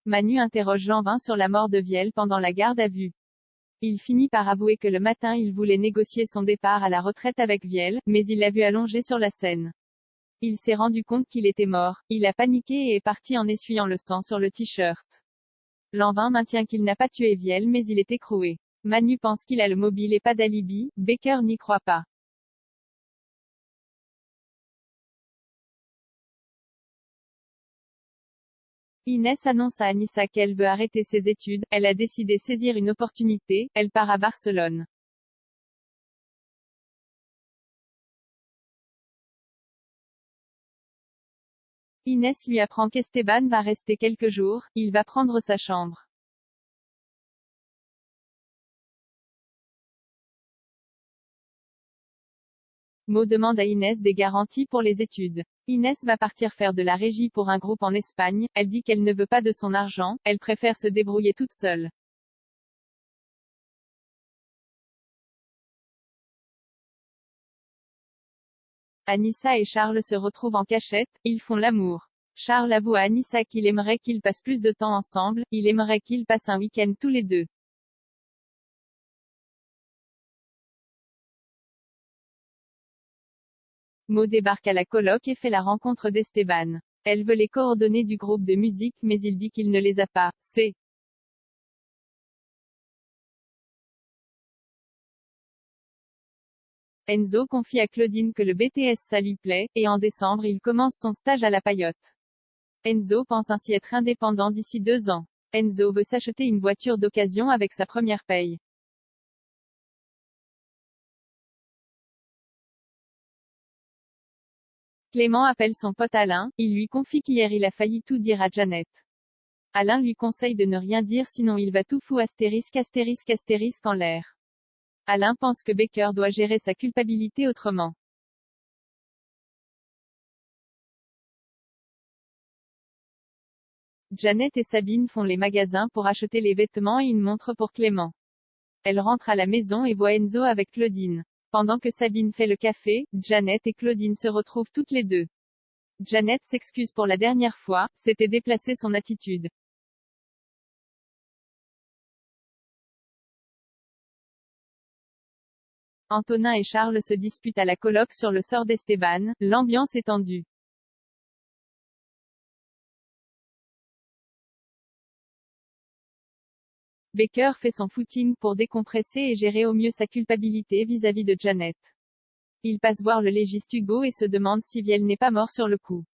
Manu interroge Lanvin sur la mort de Viel pendant la garde à vue. Il finit par avouer que le matin il voulait négocier son départ à la retraite avec Viel, mais il l'a vu allongé sur la scène. Il s'est rendu compte qu'il était mort, il a paniqué et est parti en essuyant le sang sur le t-shirt. Lanvin maintient qu'il n'a pas tué Viel mais il est écroué. Manu pense qu'il a le mobile et pas d'alibi, Baker n'y croit pas. Inès annonce à Anissa qu'elle veut arrêter ses études, elle a décidé saisir une opportunité, elle part à Barcelone. Inès lui apprend qu'Esteban va rester quelques jours, il va prendre sa chambre. Mo demande à Inès des garanties pour les études. Inès va partir faire de la régie pour un groupe en Espagne, elle dit qu'elle ne veut pas de son argent, elle préfère se débrouiller toute seule. Anissa et Charles se retrouvent en cachette, ils font l'amour. Charles avoue à Anissa qu'il aimerait qu'ils passent plus de temps ensemble, il aimerait qu'ils passent un week-end tous les deux. Mo débarque à la coloc et fait la rencontre d'Esteban. Elle veut les coordonnées du groupe de musique mais il dit qu'il ne les a pas, c'est. Enzo confie à Claudine que le BTS ça lui plaît, et en décembre il commence son stage à la Paillote. Enzo pense ainsi être indépendant d'ici 2 ans. Enzo veut s'acheter une voiture d'occasion avec sa première paye. Clément appelle son pote Alain, il lui confie qu'hier il a failli tout dire à Janet. Alain lui conseille de ne rien dire sinon il va tout fou astérisque astérisque astérisque en l'air. Alain pense que Baker doit gérer sa culpabilité autrement. Janet et Sabine font les magasins pour acheter les vêtements et une montre pour Clément. Elle rentre à la maison et voit Enzo avec Claudine. Pendant que Sabine fait le café, Janet et Claudine se retrouvent toutes les deux. Janet s'excuse pour la dernière fois, c'était déplacé son attitude. Antonin et Charles se disputent à la coloc sur le sort d'Esteban, l'ambiance est tendue. Baker fait son footing pour décompresser et gérer au mieux sa culpabilité vis-à-vis de Janet. Il passe voir le légiste Hugo et se demande si Viel n'est pas mort sur le coup.